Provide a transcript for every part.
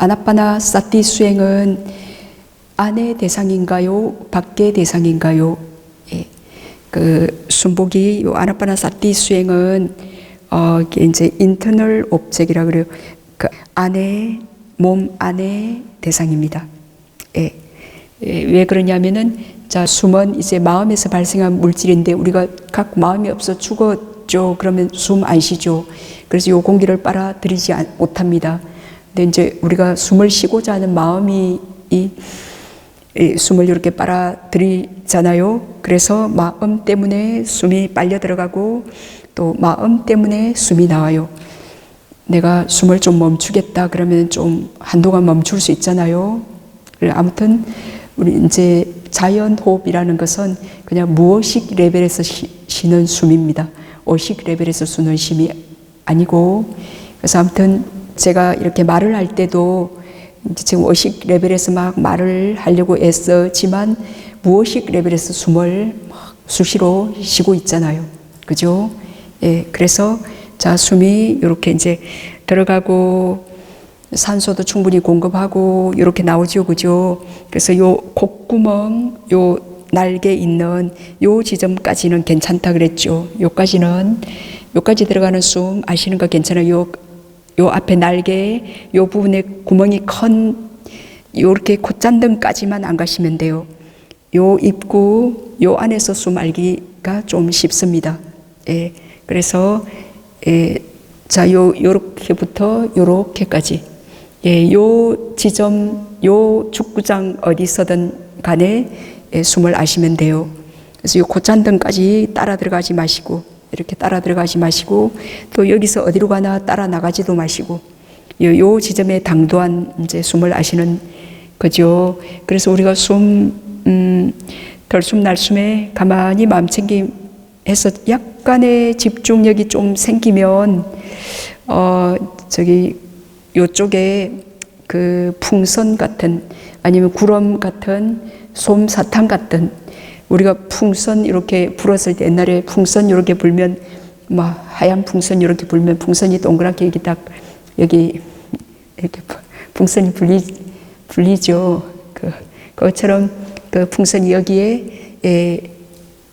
아나파나 사티 수행은 안의 대상인가요? 밖의 대상인가요? 예. 그 순복이 요 아나파나 사티 수행은 이게 이제 인터널 옵젝이라 그래요. 그 안에 몸 안의 대상입니다. 예. 왜 그러냐면은 자 숨은 이제 마음에서 발생한 물질인데 우리가 각 마음이 없어 죽었죠. 그러면 숨 안 쉬죠. 그래서 요 공기를 빨아들이지 못합니다. 근데 이제 우리가 숨을 쉬고자 하는 마음이 이 숨을 이렇게 빨아들이잖아요. 그래서 마음 때문에 숨이 빨려 들어가고 또 마음 때문에 숨이 나와요. 내가 숨을 좀 멈추겠다 그러면 좀 한동안 멈출 수 있잖아요. 아무튼 우리 이제 자연 호흡이라는 것은 그냥 무의식 레벨에서 쉬는 숨입니다. 의식 레벨에서 쉬는 숨이 아니고, 그래서 아무튼 제가 이렇게 말을 할 때도 지금 의식 레벨에서 막 말을 하려고 애쓰지만 무의식 레벨에서 숨을 막 수시로 쉬고 있잖아요. 그죠? 예, 그래서 자 숨이 이렇게 이제 들어가고 산소도 충분히 공급하고 이렇게 나오죠, 그죠? 그래서 요 콧구멍, 요 날개 있는 요 지점까지는 괜찮다 그랬죠. 요까지 들어가는 숨 아시는 거 괜찮아요? 요 앞에 날개, 요 부분에 구멍이 큰 요렇게 콧잔등까지만 안 가시면 돼요. 요 입구, 요 안에서 숨 알기가 좀 쉽습니다. 예, 그래서 자, 요렇게부터 요렇게까지. 예, 요 지점, 요 축구장 어디서든 간에 숨을 아시면 돼요. 그래서 요 콧잔등까지 따라 들어가지 마시고, 이렇게 따라 들어가지 마시고, 또 여기서 어디로 가나 따라 나가지도 마시고, 요 지점에 당도한 이제 숨을 아시는 거죠. 그래서 우리가 덜숨 날숨에 가만히 마음 챙김해서 약간의 집중력이 좀 생기면, 요쪽에 그 풍선 같은 아니면 구름 같은 솜사탕 같은 우리가 풍선 이렇게 불었을 때 옛날에 풍선 이렇게 불면 막 하얀 풍선 이렇게 불면 풍선이 동그랗게 여기 딱 여기 이렇게 풍선이 불리죠. 그것처럼 그 풍선이 여기에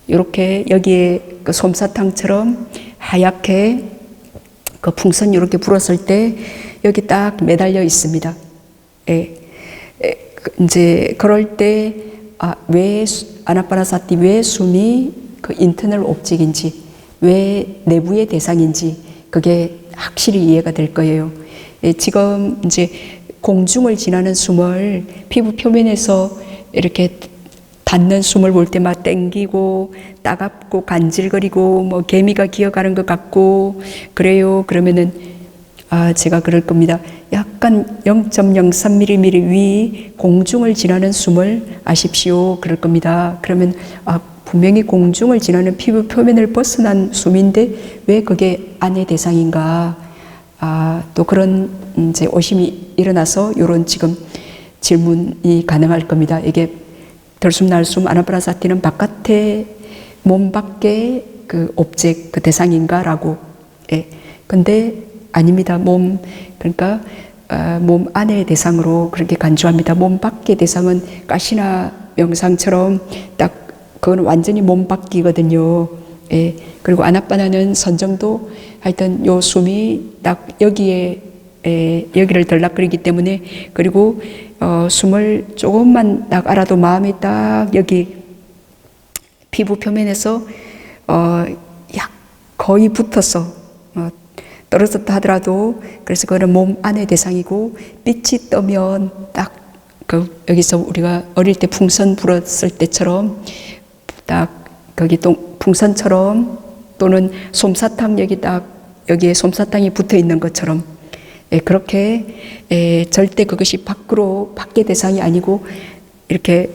이렇게 여기에 그 솜사탕처럼 하얗게 그 풍선 이렇게 불었을 때 여기 딱 매달려 있습니다. 이제 그럴 때 왜 아나파나사티 왜 숨이 그 인터널 옵젝인지 왜 내부의 대상인지 그게 확실히 이해가 될 거예요. 지금 이제 공중을 지나는 숨을 피부 표면에서 이렇게 닿는 숨을 볼 때 막 땡기고 따갑고 간질거리고 뭐 개미가 기어가는 것 같고 그래요. 그러면은 제가 그럴 겁니다. 약간 0.03mm 위 공중을 지나는 숨을 아십시오. 그럴 겁니다. 그러면 분명히 공중을 지나는 피부 표면을 벗어난 숨인데 왜 그게 안의 대상인가? 또 그런 이제 오심이 일어나서 이런 지금 질문이 가능할 겁니다. 이게 덜숨 날숨 아나파나사티는 바깥에 몸 밖에 그 옵젝 그 대상인가라고. 근데 아닙니다. 그러니까 몸 안의 대상으로 그렇게 간주합니다. 몸 밖의 대상은 가시나 명상처럼 딱 그건 완전히 몸 밖이거든요. 그리고 아나파나는 선정도 하여튼 요 숨이 딱 여기에 여기를 들락거리기 때문에 그리고 숨을 조금만 딱 알아도 마음이 딱 여기 피부 표면에서 거의 붙어서 떨어졌다 하더라도 그래서 그거는 몸 안의 대상이고 빛이 떠면 딱 여기서 우리가 어릴 때 풍선 불었을 때처럼 딱 거기 풍선처럼 또는 솜사탕 여기에 솜사탕이 붙어 있는 것처럼 그렇게 절대 그것이 밖의 대상이 아니고 이렇게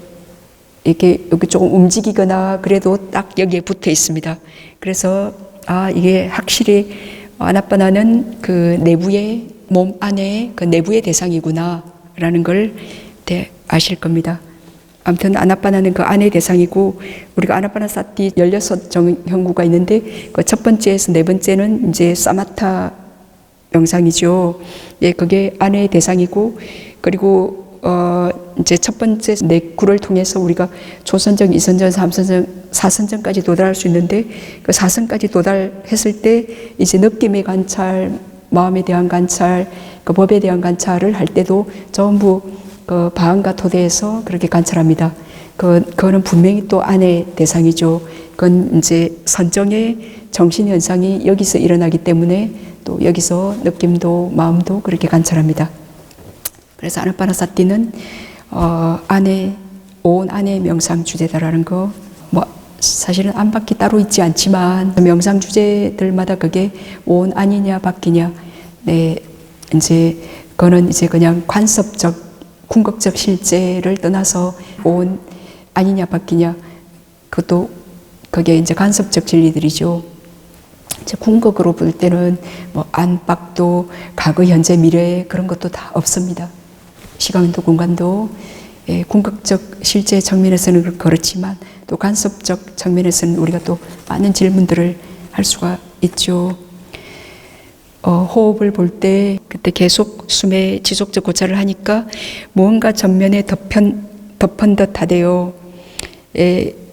여기 조금 움직이거나 그래도 딱 여기에 붙어 있습니다. 그래서 이게 확실히 아나파나는 그 내부의 몸 안에 그 내부의 대상이구나라는 걸 아실 겁니다. 아무튼 아나파나는 그 안의 대상이고 우리가 아나파나사티 16 정형구가 있는데 그 첫 번째에서 네 번째는 이제 사마타 명상이죠. 예, 그게 안의 대상이고, 그리고 이제 첫 번째 네 구를 통해서 우리가 초선정, 이선정, 삼선정, 사선정까지 도달할 수 있는데, 그 사선까지 도달했을 때 이제 느낌의 관찰, 마음에 대한 관찰, 그 법에 대한 관찰을 할 때도 전부 그 바한과 토대에서 그렇게 관찰합니다. 그거는 분명히 또 안의 대상이죠. 그건 이제 선정의 정신 현상이 여기서 일어나기 때문에 또 여기서 느낌도 마음도 그렇게 관찰합니다. 그래서 아나파나사티는 온 안의 명상 주제다라는 거, 뭐 사실은 안팎이 따로 있지 않지만 명상 주제들마다 그게 온 안이냐 밖이냐, 네, 이제 그거는 이제 그냥 관습적, 궁극적 실제를 떠나서 온 안이냐 밖이냐, 그것도 그게 이제 간섭적 진리들이죠. 이제 궁극으로 볼 때는 뭐 안팎도 과거, 현재, 미래 그런 것도 다 없습니다. 시간도 공간도 궁극적 실제 측면에서는 그렇지만 또 간섭적 측면에서는 우리가 또 많은 질문들을 할 수가 있죠. 호흡을 볼 때 그때 계속 숨에 지속적 고찰을 하니까 무언가 전면에 덮은 듯 하대요.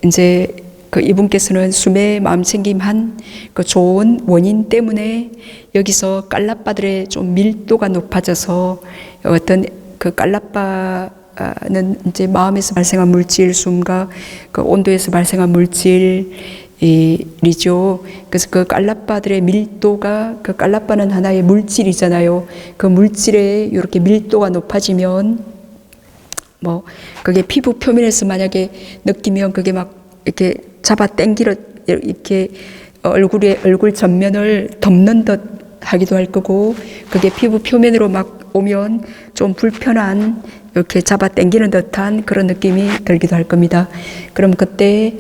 이제 그 이분께서는 숨에 마음챙김한 그 좋은 원인 때문에 여기서 깔라빠들의 좀 밀도가 높아져서 어떤 그 깔라빠는 이제 마음에서 발생한 물질, 숨과 그 온도에서 발생한 물질이죠. 그래서 그 깔라빠들의 밀도가, 그 깔라빠는 하나의 물질이잖아요. 그 물질에 이렇게 밀도가 높아지면 뭐 그게 피부 표면에서 만약에 느끼면 그게 막 이렇게 잡아 당기려 이렇게 얼굴 전면을 덮는 듯 하기도 할 거고, 그게 피부 표면으로 막 오면 좀 불편한, 이렇게 잡아 당기는 듯한 그런 느낌이 들기도 할 겁니다. 그럼 그때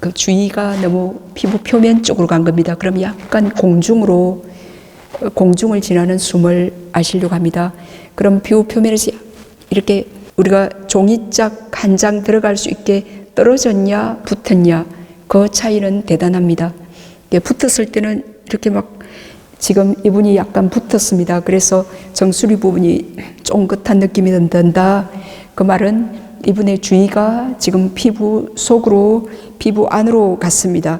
그 주의가 너무 피부 표면 쪽으로 간 겁니다. 그럼 약간 공중을 지나는 숨을 아시려고 합니다. 그럼 피부 표면에서 이렇게 우리가 종이짝 한 장 들어갈 수 있게 떨어졌냐 붙었냐, 그 차이는 대단합니다. 붙었을 때는 이렇게 막 지금 이분이 약간 붙었습니다. 그래서 정수리 부분이 쫑긋한 느낌이 든다. 그 말은 이분의 주의가 지금 피부 속으로, 피부 안으로 갔습니다.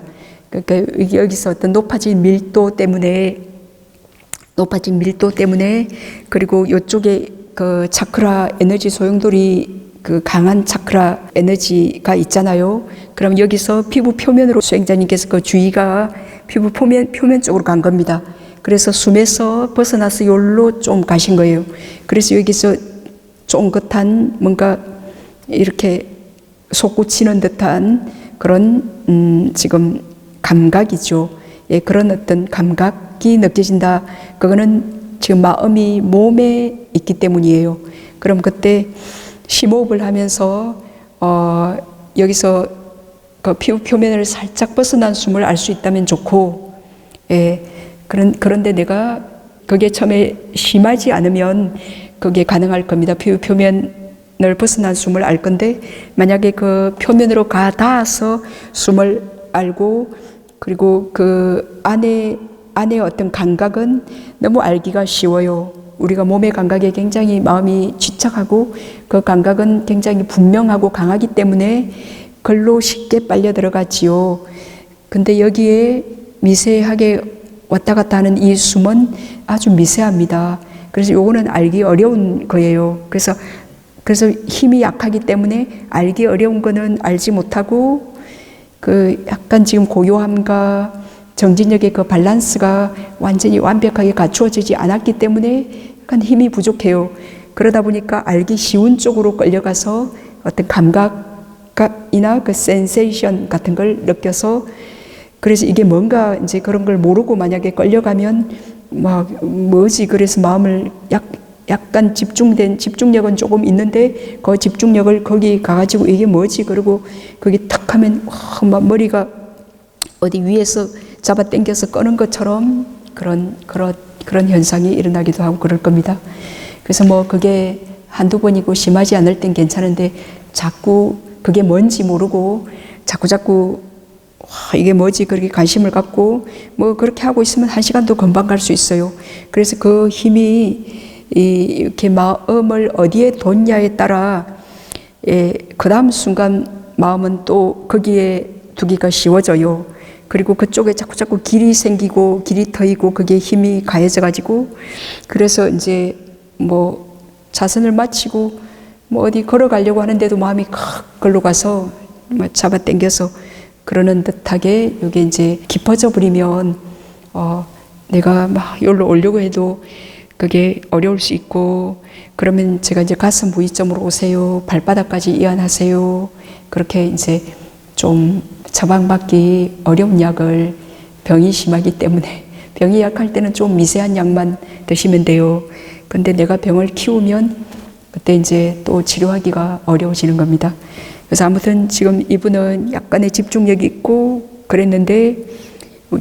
그러니까 여기서 어떤 높아진 밀도 때문에 그리고 이쪽에 그 차크라 에너지 소용돌이, 그 강한 차크라 에너지가 있잖아요. 그럼 여기서 피부 표면으로 수행자님께서 그 주의가 피부 표면 쪽으로 간 겁니다. 그래서 숨에서 벗어나서 여기로 좀 가신 거예요. 그래서 여기서 쫑긋한 뭔가 이렇게 솟구치는 듯한 그런 지금 감각이죠. 예, 그런 어떤 감각이 느껴진다. 그거는 지금 마음이 몸에 있기 때문이에요. 그럼 그때 심호흡을 하면서 여기서 그 피부 표면을 살짝 벗어난 숨을 알 수 있다면 좋고, 예, 그런데 내가 그게 처음에 심하지 않으면 그게 가능할 겁니다. 피부 표면을 벗어난 숨을 알 건데, 만약에 그 표면으로 닿아서 숨을 알고, 그리고 그 안에 어떤 감각은 너무 알기가 쉬워요. 우리가 몸의 감각에 굉장히 마음이 집착하고 그 감각은 굉장히 분명하고 강하기 때문에 글로 쉽게 빨려 들어가지요. 근데 여기에 미세하게 왔다 갔다 하는 이 숨은 아주 미세합니다. 그래서 요거는 알기 어려운 거예요. 그래서 힘이 약하기 때문에 알기 어려운 거는 알지 못하고, 그 약간 지금 고요함과 정진력의 그 밸런스가 완전히 완벽하게 갖추어지지 않았기 때문에 약간 힘이 부족해요. 그러다 보니까 알기 쉬운 쪽으로 끌려가서 어떤 감각이나 그 센세이션 같은 걸 느껴서, 그래서 이게 뭔가 이제 그런 걸 모르고 만약에 끌려가면 막 뭐지, 그래서 마음을 약간 집중력은 조금 있는데 그 집중력을 거기 가가지고 이게 뭐지, 그리고 거기 탁 하면 막 머리가 어디 위에서 잡아 당겨서 꺼는 것처럼 그런 현상이 일어나기도 하고 그럴 겁니다. 그래서 뭐 그게 한두 번이고 심하지 않을 땐 괜찮은데, 자꾸 그게 뭔지 모르고 자꾸 와, 이게 뭐지? 그렇게 관심을 갖고 뭐 그렇게 하고 있으면 1시간도 금방 갈 수 있어요. 그래서 그 힘이 이렇게 마음을 어디에 뒀냐에 따라 그 다음 순간 마음은 또 거기에 두기가 쉬워져요. 그리고 그쪽에 자꾸 길이 생기고 길이 트이고 그게 힘이 가해져 가지고 그래서 이제 뭐 자선을 마치고 뭐 어디 걸어가려고 하는데도 마음이 걸로 가서 뭐 잡아 당겨서 그러는 듯하게 이게 이제 깊어져 버리면 내가 막 여기로 오려고 해도 그게 어려울 수 있고 그러면 제가 이제 가슴 부위점으로 오세요. 발바닥까지 이완하세요. 그렇게 이제 좀 처방받기 어려운 약을 병이 심하기 때문에 병이 약할 때는 좀 미세한 약만 드시면 돼요. 근데 내가 병을 키우면 그때 이제 또 치료하기가 어려워지는 겁니다. 그래서 아무튼 지금 이분은 약간의 집중력이 있고 그랬는데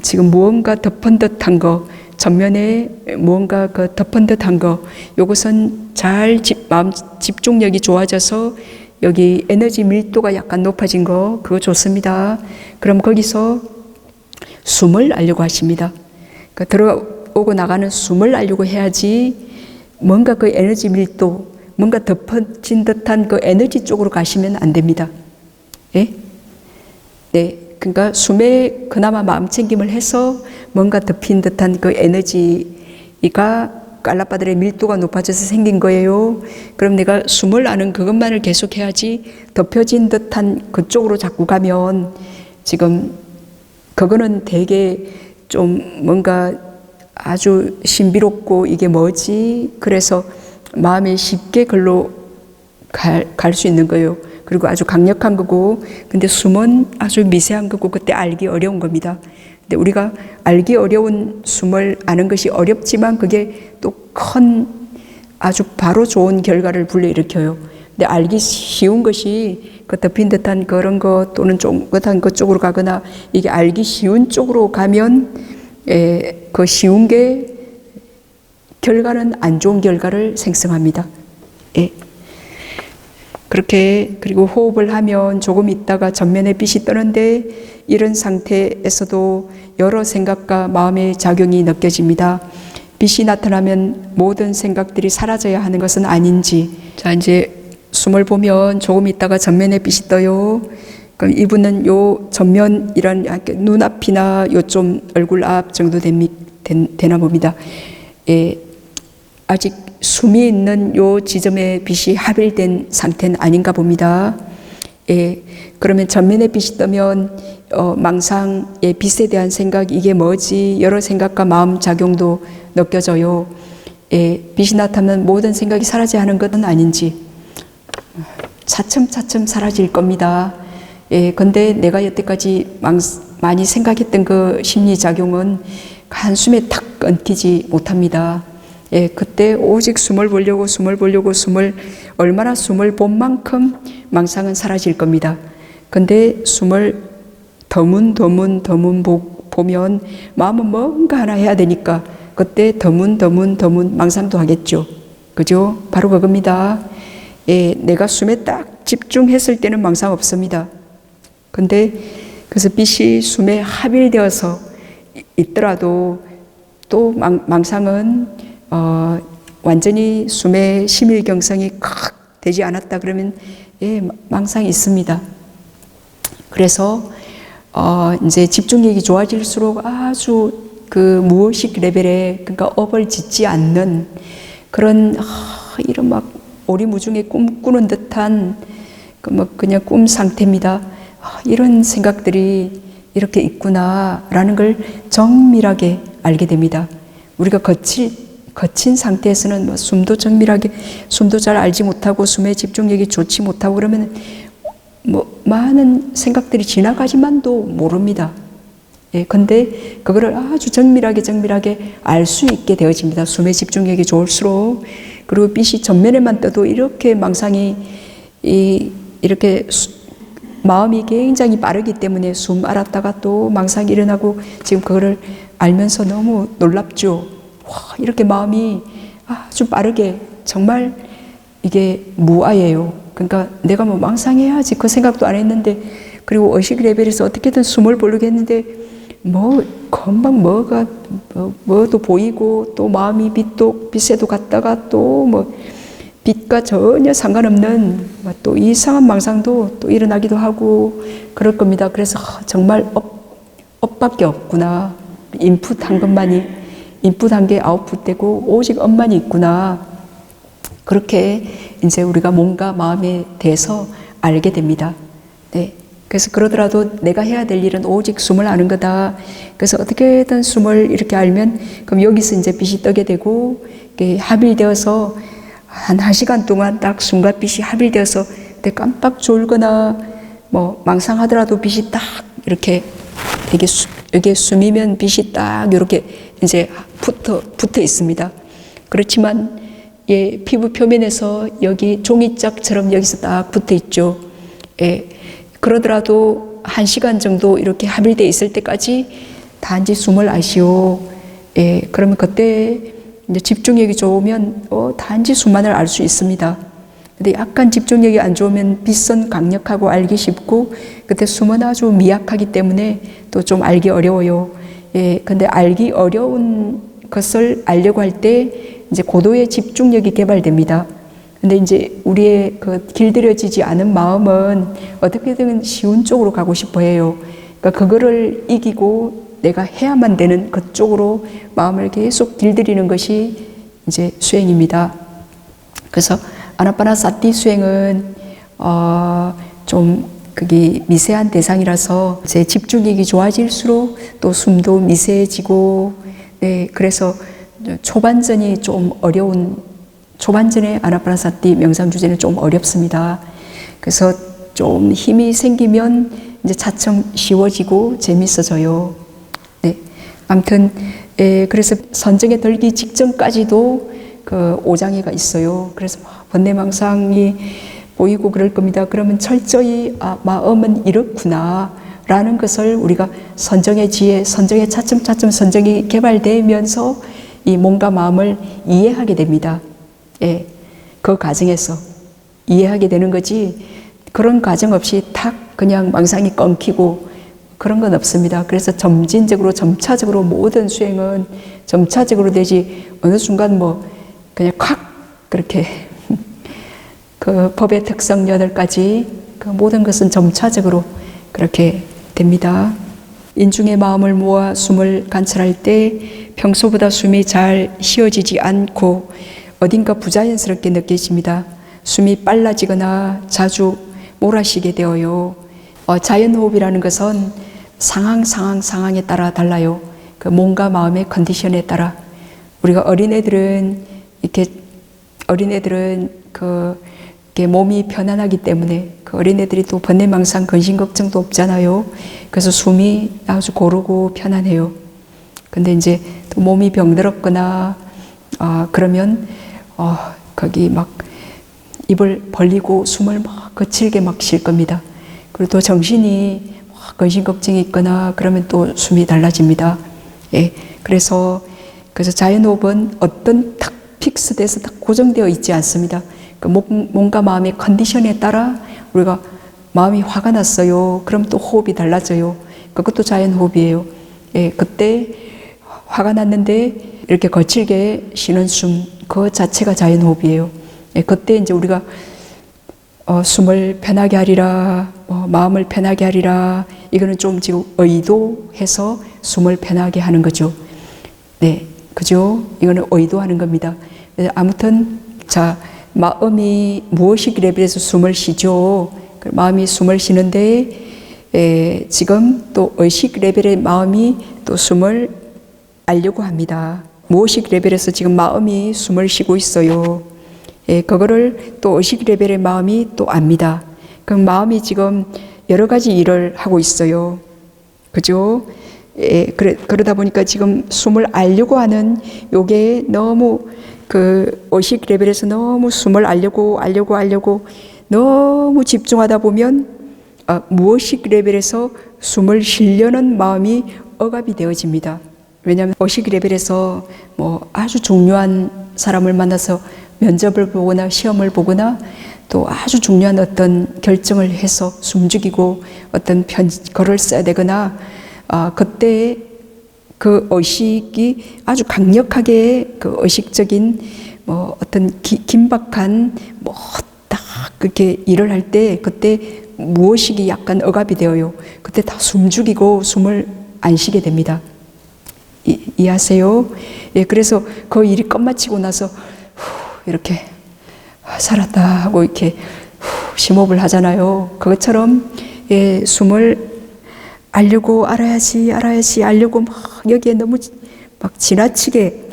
지금 무언가 덮은 듯한 거 전면에 무언가 그 덮은 듯한 거 요것은 잘 마음 집중력이 좋아져서 여기 에너지 밀도가 약간 높아진 거 그거 좋습니다. 그럼 거기서 숨을 알려고 하십니다. 그 들어오고 나가는 숨을 알려고 해야지 뭔가 그 에너지 밀도 뭔가 덮어진 듯한 그 에너지 쪽으로 가시면 안 됩니다. 예? 네. 그러니까 숨에 그나마 마음 챙김을 해서 뭔가 덮인 듯한 그 에너지가 깔라바들의 밀도가 높아져서 생긴 거예요. 그럼 내가 숨을 아는 그것만을 계속 해야지 덮여진 듯한 그쪽으로 자꾸 가면 지금 그거는 되게 좀 뭔가 아주 신비롭고 이게 뭐지? 그래서 마음이 쉽게 글로 갈 수 있는 거예요. 그리고 아주 강력한 거고 근데 숨은 아주 미세한 거고 그때 알기 어려운 겁니다. 근데 우리가 알기 어려운 숨을 아는 것이 어렵지만 그게 또 큰 아주 바로 좋은 결과를 불러일으켜요. 근데 알기 쉬운 것이 그 덮인 듯한 그런 것 또는 쫑긋한 것 쪽으로 가거나 이게 알기 쉬운 쪽으로 가면 그 쉬운 게 결과는 안 좋은 결과를 생성합니다. 예. 그렇게 그리고 호흡을 하면 조금 있다가 전면에 빛이 뜨는데 이런 상태에서도 여러 생각과 마음의 작용이 느껴집니다. 빛이 나타나면 모든 생각들이 사라져야 하는 것은 아닌지. 자, 이제 숨을 보면 조금 있다가 전면에 빛이 떠요. 그럼 이분은 요 전면이란 눈앞이나 요 좀 얼굴 앞 정도 되나 봅니다. 예, 아직 숨이 있는 요 지점에 빛이 합일된 상태는 아닌가 봅니다. 예, 그러면 전면에 빛이 뜨면 망상의 빛에 대한 생각 이게 뭐지? 여러 생각과 마음 작용도 느껴져요. 예, 빛이 나타나면 모든 생각이 사라져야 하는 것은 아닌지 차츰차츰 사라질 겁니다. 예, 근데 내가 여태까지 많이 생각했던 그 심리작용은 한숨에 탁 끊기지 못합니다. 예, 그때 오직 숨을 보려고 얼마나 숨을 본 만큼 망상은 사라질 겁니다. 근데 숨을 더문 보면 마음은 뭔가 하나 해야 되니까 그때 더문 망상도 하겠죠. 그죠? 바로 그겁니다. 예, 내가 숨에 딱 집중했을 때는 망상 없습니다. 근데 그래서 빛이 숨에 합일되어서 있더라도 또 망상은 완전히 숨의 심일경성이 되지 않았다 그러면 예, 망상이 있습니다. 그래서 이제 집중력이 좋아질수록 아주 그 무의식 레벨에 그러니까 업을 짓지 않는 그런 이런 막 오리무중에 꿈꾸는 듯한 그냥 꿈 상태입니다. 이런 생각들이 이렇게 있구나라는 걸 정밀하게 알게 됩니다. 우리가 거친 상태에서는 뭐 숨도 잘 알지 못하고 숨의 집중력이 좋지 못하고 그러면 뭐 많은 생각들이 지나가지만도 모릅니다. 예, 근데 그거를 아주 정밀하게 알 수 있게 되어집니다. 숨의 집중력이 좋을수록. 그리고 빛이 전면에만 떠도 이렇게 망상이 이렇게 마음이 굉장히 빠르기 때문에 숨 알았다가 또 망상이 일어나고 지금 그거를 알면서 너무 놀랍죠. 와, 이렇게 마음이 아주 빠르게 정말 이게 무아예요. 그러니까 내가 뭐 망상해야지 그 생각도 안 했는데 그리고 의식 레벨에서 어떻게든 숨을 보려고 했는데 뭐 금방 뭐도 보이고 또 마음이 빛에도 갔다가 또 뭐 빛과 전혀 상관없는 또 이상한 망상도 또 일어나기도 하고 그럴 겁니다. 그래서 정말 업밖에 없구나. 인풋한 게 아웃풋되고 오직 업만이 있구나. 그렇게 이제 우리가 몸과 마음에 대해서 알게 됩니다. 네. 그래서 그러더라도 내가 해야 될 일은 오직 숨을 아는 거다. 그래서 어떻게든 숨을 이렇게 알면 그럼 여기서 이제 빛이 뜨게 되고 합일되어서 한 1시간 동안 딱 숨과 빛이 합일되어서 깜빡 졸거나 뭐 망상하더라도 빛이 딱 이렇게 되게 여기에 숨이면 빛이 딱 이렇게 이제 붙어 있습니다. 그렇지만 예, 피부 표면에서 여기 종이짝처럼 여기서 딱 붙어 있죠. 예, 그러더라도 1시간 정도 이렇게 합일돼 있을 때까지 단지 숨을 아시오. 예, 그러면 그때 이제 집중력이 좋으면 단지 숨만을 알 수 있습니다. 근데 약간 집중력이 안 좋으면 빛은 강력하고 알기 쉽고 그때 숨은 아주 미약하기 때문에 또 좀 알기 어려워요. 예, 근데 알기 어려운 것을 알려고 할 때 이제 고도의 집중력이 개발됩니다. 근데 이제 우리의 그 길들여지지 않은 마음은 어떻게든 쉬운 쪽으로 가고 싶어 해요. 그러니까 그거를 이기고 내가 해야만 되는 그쪽으로 마음을 계속 길들이는 것이 이제 수행입니다. 그래서 아나파나사티 수행은 좀 그게 미세한 대상이라서 제 집중력이 좋아질수록 또 숨도 미세해지고, 네, 그래서 초반전이 좀 어려운, 초반전에 아나파나사티 명상 주제는 좀 어렵습니다. 그래서 좀 힘이 생기면 이제 차츰 쉬워지고 재밌어져요. 네, 아무튼 그래서 선정에 들기 직전까지도 그 오장애가 있어요. 그래서 번뇌망상이 보이고 그럴 겁니다. 그러면 철저히 마음은 이렇구나 라는 것을 우리가 선정의 지혜, 선정의 차츰차츰 선정이 개발되면서 이 몸과 마음을 이해하게 됩니다. 예, 그 과정에서 이해하게 되는 거지 그런 과정 없이 탁 그냥 망상이 끊기고 그런 건 없습니다. 그래서 점진적으로 점차적으로 모든 수행은 점차적으로 되지 어느 순간 뭐 그냥 콱 그렇게 그 법의 특성 8가지 그 모든 것은 점차적으로 그렇게 됩니다. 인중의 마음을 모아 숨을 관찰할 때 평소보다 숨이 잘 쉬어지지 않고 어딘가 부자연스럽게 느껴집니다. 숨이 빨라지거나 자주 몰아쉬게 되어요. 자연호흡이라는 것은 상황에 따라 달라요. 그 몸과 마음의 컨디션에 따라. 우리가 어린애들은 이렇게 몸이 편안하기 때문에 그 어린애들이 또 번뇌망상 근심 걱정도 없잖아요. 그래서 숨이 아주 고르고 편안해요. 근데 이제 또 몸이 병들었거나 그러면 거기 막 입을 벌리고 숨을 막 거칠게 막 쉴 겁니다. 그리고 또 정신이 근심 걱정이 있거나 그러면 또 숨이 달라집니다. 예, 그래서 자연호흡은 어떤 딱 픽스돼서 딱 고정되어 있지 않습니다. 그 몸과 마음의 컨디션에 따라 우리가 마음이 화가 났어요. 그럼 또 호흡이 달라져요. 그것도 자연호흡이에요. 예, 그때 화가 났는데 이렇게 거칠게 쉬는 숨, 그 자체가 자연호흡이에요. 예, 그때 이제 우리가 숨을 편하게 하리라, 마음을 편하게 하리라, 이거는 좀 지금 의도해서 숨을 편하게 하는 거죠. 네, 그죠? 이거는 의도하는 겁니다. 아무튼, 자, 마음이 무의식 레벨에서 숨을 쉬죠. 마음이 숨을 쉬는데, 지금 또 의식 레벨의 마음이 또 숨을 알려고 합니다. 무의식 레벨에서 지금 마음이 숨을 쉬고 있어요. 예, 그거를 또 의식 레벨의 마음이 또 압니다. 그럼 마음이 지금 여러 가지 일을 하고 있어요. 그죠? 예, 그러다 보니까 지금 숨을 알려고 하는 요게 너무 그 의식 레벨에서 너무 숨을 알려고 너무 집중하다 보면 무의식 레벨에서 숨을 쉬려는 마음이 억압이 되어집니다. 왜냐하면 의식 레벨에서 뭐 아주 중요한 사람을 만나서 면접을 보거나 시험을 보거나 또 아주 중요한 어떤 결정을 해서 숨죽이고 어떤 글을 써야 되거나 그때 그 의식이 아주 강력하게 그 의식적인 뭐 어떤 긴박한 뭐 딱 그렇게 일을 할 때 그때 무의식이 약간 억압이 되어요. 그때 다 숨죽이고 숨을 안 쉬게 됩니다. 이해하세요? 예, 그래서 그 일이 끝마치고 나서 이렇게 살았다 하고 이렇게 심호흡을 하잖아요. 그것처럼 예, 숨을 알아야지 알려고 막 여기에 너무 막 지나치게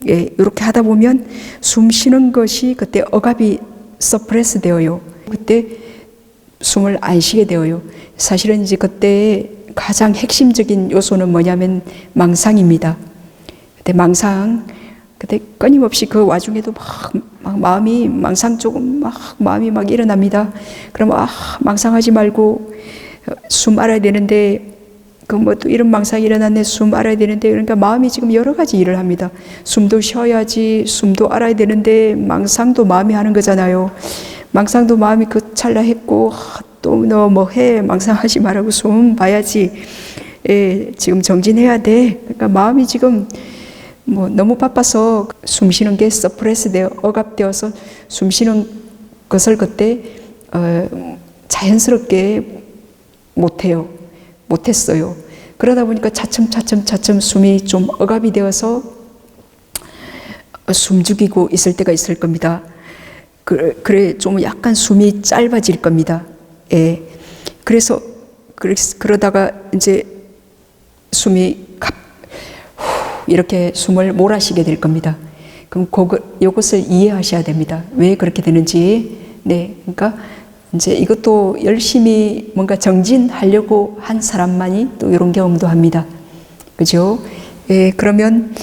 예, 이렇게 하다 보면 숨 쉬는 것이 그때 억압이 서프레스 되어요. 그때 숨을 안 쉬게 되어요. 사실은 이제 그때 가장 핵심적인 요소는 뭐냐면 망상입니다. 그때 망상, 그때 끊임없이 그 와중에도 막 마음이 망상 쪽은 마음이 막 일어납니다. 그럼 망상하지 말고 숨 알아야 되는데 그 뭐 또 이런 망상이 일어났네, 숨 알아야 되는데, 그러니까 마음이 지금 여러 가지 일을 합니다. 숨도 쉬어야지, 숨도 알아야 되는데 망상도 마음이 하는 거잖아요. 망상도 마음이 그 찰나 했고 또 너 뭐 해, 망상하지 말라고 숨 봐야지. 예, 지금 정진해야 돼. 그러니까 마음이 지금 뭐 너무 바빠서 숨 쉬는 게 서프레스 되어 억압되어서 숨 쉬는 것을 그때 자연스럽게 못했어요. 그러다 보니까 차츰 숨이 좀 억압이 되어서 숨죽이고 있을 때가 있을 겁니다. 그래 좀 약간 숨이 짧아질 겁니다. 예. 그러다가 이제 숨이 이렇게 숨을 몰아쉬게 될 겁니다. 그럼 이것을 이해하셔야 됩니다. 왜 그렇게 되는지. 네, 그러니까 이제 이것도 열심히 뭔가 정진하려고 한 사람만이 또 이런 경험도 합니다. 그죠? 예, 그러면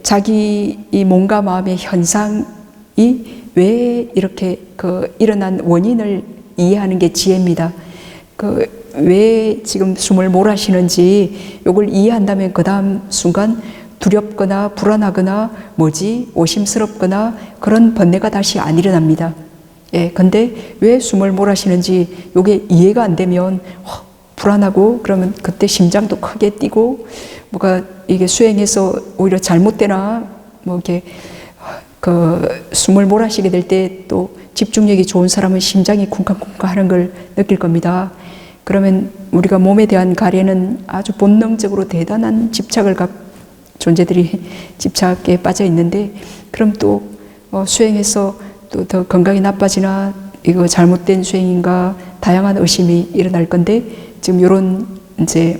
자기 이 몸과 마음의 현상이 왜 이렇게 일어난 원인을 이해하는 게 지혜입니다. 왜 지금 숨을 몰아쉬는지 요걸 이해한다면 그 다음 순간 두렵거나 불안하거나 오심스럽거나 그런 번뇌가 다시 안 일어납니다. 예, 근데 왜 숨을 몰아쉬는지 요게 이해가 안 되면 불안하고 그러면 그때 심장도 크게 뛰고 뭐가 이게 수행해서 오히려 잘못되나 뭐 이렇게 숨을 몰아쉬게 될 때 또 집중력이 좋은 사람은 심장이 쿵쾅쿵쾅 하는 걸 느낄 겁니다. 그러면 우리가 몸에 대한 가래는 아주 본능적으로 대단한 존재들이 집착에 빠져 있는데 그럼 또 수행해서 또 더 건강이 나빠지나 이거 잘못된 수행인가 다양한 의심이 일어날 건데 지금 이런 이제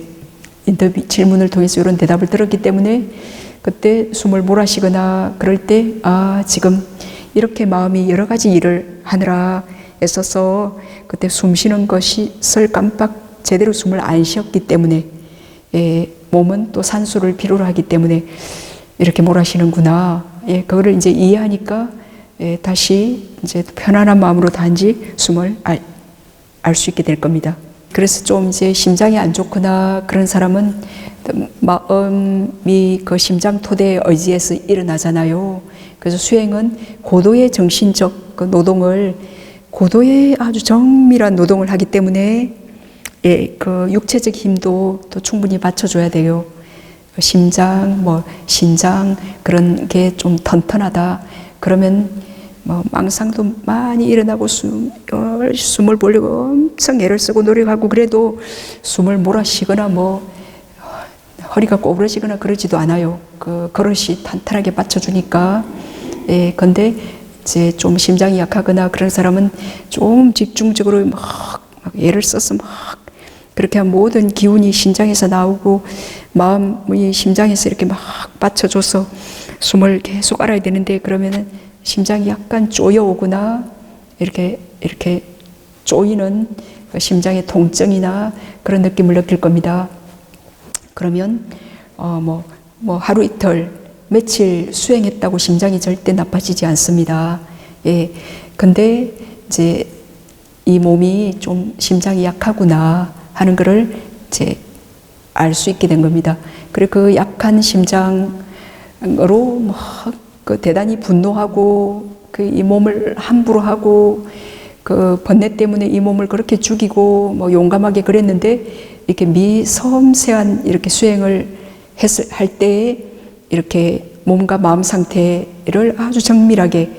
인터뷰 질문을 통해서 이런 대답을 들었기 때문에 그때 숨을 몰아쉬거나 그럴 때 지금 이렇게 마음이 여러 가지 일을 하느라 애써서 그때 숨 쉬는 것을 깜빡 제대로 숨을 안 쉬었기 때문에 몸은 또 산소를 필요로 하기 때문에 이렇게 몰아쉬는구나. 그거를 이제 이해하니까 다시 이제 편안한 마음으로 단지 숨을 알 수 있게 될 겁니다. 그래서 좀 이제 심장이 안 좋거나 그런 사람은 마음이 그 심장 토대에 의지해서 일어나잖아요. 그래서 수행은 고도의 정신적 노동을 고도의 아주 정밀한 노동을 하기 때문에 그 육체적 힘도 또 충분히 받쳐줘야 돼요. 심장, 신장 그런 게 좀 튼튼하다. 그러면 망상도 많이 일어나고 숨을 보려고 엄청 애를 쓰고 노력하고 그래도 숨을 몰아쉬거나 허리가 꼬부러지거나 그러지도 않아요. 그 그릇이 탄탄하게 받쳐주니까. 근데 이제 좀 심장이 약하거나 그런 사람은 좀 집중적으로 막 애를 써서 막 그렇게 하면 모든 기운이 심장에서 나오고 마음이 심장에서 이렇게 막 받쳐줘서 숨을 계속 알아야 되는데 그러면은 심장이 약간 쪼여오거나 이렇게 쪼이는 심장의 통증이나 그런 느낌을 느낄 겁니다. 그러면 하루 이틀 며칠 수행했다고 심장이 절대 나빠지지 않습니다. 근데 이제 이 몸이 좀 심장이 약하구나 하는 거를 이제 알 수 있게 된 겁니다. 그리고 그 약한 심장으로 대단히 분노하고 그 이 몸을 함부로 하고 그 번뇌 때문에 이 몸을 그렇게 죽이고 뭐 용감하게 그랬는데 이렇게 섬세한 이렇게 수행을 할 때에 이렇게 몸과 마음 상태를 아주 정밀하게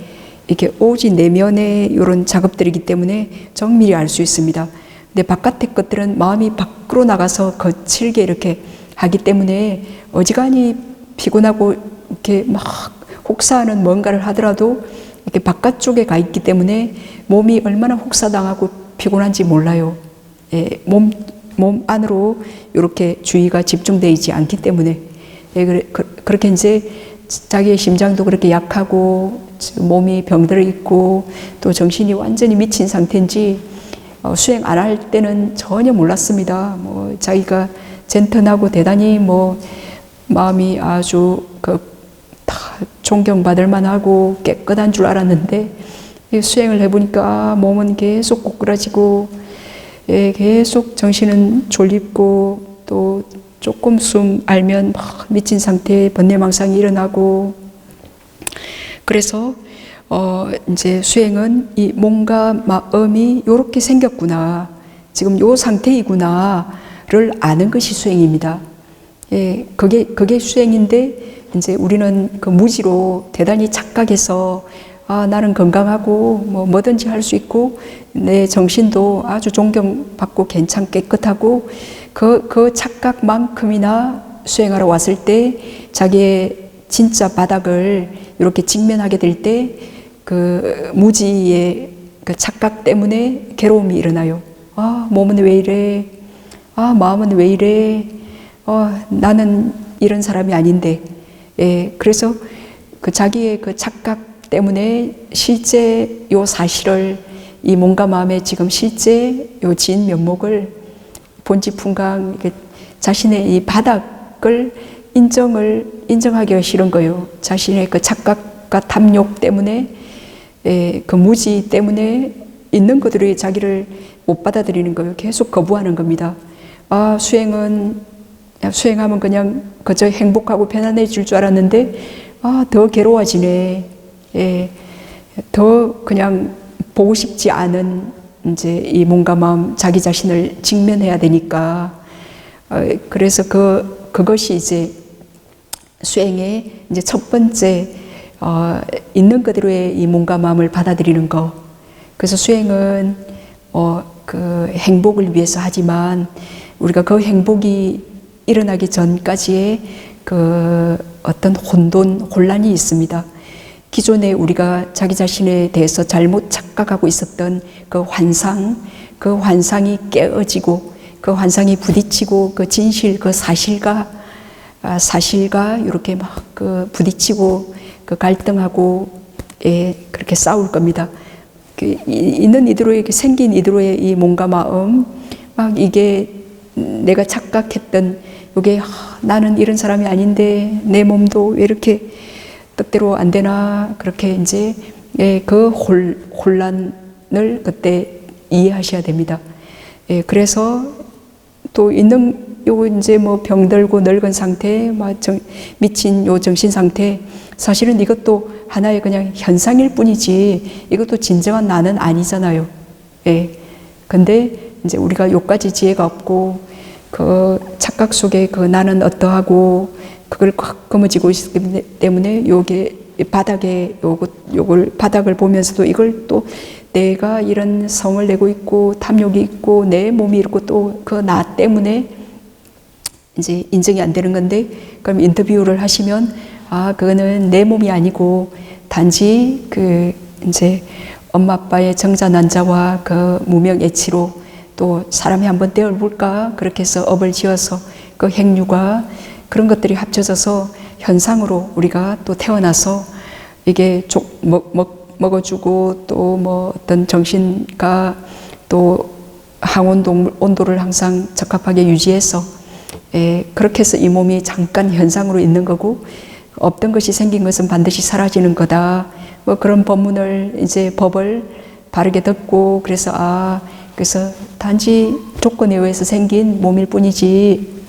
이렇게 오직 내면의 이런 작업들이기 때문에 정밀히 알 수 있습니다. 근데 바깥의 것들은 마음이 밖으로 나가서 거칠게 이렇게 하기 때문에 어지간히 피곤하고 이렇게 막 혹사하는 뭔가를 하더라도 이렇게 바깥쪽에 가 있기 때문에 몸이 얼마나 혹사당하고 피곤한지 몰라요. 예, 몸 안으로 이렇게 주의가 집중되어 있지 않기 때문에. 예, 그렇게 이제 자기의 심장도 그렇게 약하고 몸이 병들어 있고 또 정신이 완전히 미친 상태인지 수행 안 할 때는 전혀 몰랐습니다. 뭐 자기가 젠틀하고 대단히 뭐 마음이 아주 다 존경받을 만하고 깨끗한 줄 알았는데 수행을 해보니까 몸은 계속 꼬꾸라지고 계속 정신은 졸립고 또 조금 숨 알면 막 미친 상태의 번뇌망상이 일어나고 그래서 이제 수행은 이 몸과 마음이 이렇게 생겼구나 지금 요 상태이구나를 아는 것이 수행입니다. 예, 그게 수행인데 이제 우리는 그 무지로 대단히 착각해서 아, 나는 건강하고 뭐든지 할 수 있고 내 정신도 아주 존경받고 괜찮게 깨끗하고 그 착각만큼이나 수행하러 왔을 때 자기의 진짜 바닥을 이렇게 직면하게 될 때 그 무지의 그 착각 때문에 괴로움이 일어나요. 아, 몸은 왜 이래? 아, 마음은 왜 이래? 나는 이런 사람이 아닌데. 예, 그래서 그 자기의 그 착각 때문에 실제 요 사실을 이 몸과 마음의 지금 실제 요 진 면목을 본지풍강 자신의 이 바닥을 인정하기가 싫은 거예요. 자신의 그 착각과 탐욕 때문에 그 무지 때문에 있는 그들의 자기를 못 받아들이는 거예요. 계속 거부하는 겁니다. 아, 수행하면 그냥 그저 행복하고 편안해질 줄 알았는데 아, 더 괴로워지네. 예, 더 그냥 보고 싶지 않은 이제 이 몸과 마음 자기 자신을 직면해야 되니까 그래서 그것이 이제 수행의 이제 첫 번째 있는 그대로의 이 몸과 마음을 받아들이는 거. 그래서 수행은 그 행복을 위해서 하지만 우리가 그 행복이 일어나기 전까지의 그 어떤 혼란이 있습니다. 기존에 우리가 자기 자신에 대해서 잘못 착각하고 있었던 그 환상이 깨어지고 그 환상이 부딪히고 그 진실, 그 사실과 이렇게 막 그 부딪히고 그 갈등하고 그렇게 싸울 겁니다. 있는 이대로의 생긴 이대로의 이 몸과 마음, 막 이게 내가 착각했던 이게 나는 이런 사람이 아닌데 내 몸도 왜 이렇게 뜻대로 안 되나 그렇게 이제 그 혼란을 그때 이해하셔야 됩니다. 그래서 또 있는 요 이제 뭐 병들고 늙은 상태, 미친 요 정신 상태, 사실은 이것도 하나의 그냥 현상일 뿐이지 이것도 진정한 나는 아니잖아요. 근데 이제 우리가 요까지 지혜가 없고 그 착각 속에 그 나는 어떠하고 그걸 확 거머쥐고 있기 때문에 요게 바닥에 요걸 바닥을 보면서도 이걸 또 내가 이런 성을 내고 있고 탐욕이 있고 내 몸이 있고 또 그 나 때문에 이제 인정이 안 되는 건데 그럼 인터뷰를 하시면 아 그거는 내 몸이 아니고 단지 그 이제 엄마 아빠의 정자난자와 그 무명애치로 또 사람이 한번 떼어볼까 그렇게 해서 업을 지어서 그 행류가 그런 것들이 합쳐져서 현상으로 우리가 또 태어나서 이게 먹어주고 또 뭐 어떤 정신과 또 항온 온도를 항상 적합하게 유지해서 그렇게 해서 이 몸이 잠깐 현상으로 있는 거고 없던 것이 생긴 것은 반드시 사라지는 거다. 뭐 그런 법문을 이제 법을 바르게 듣고 그래서 그래서 단지 조건에 의해서 생긴 몸일 뿐이지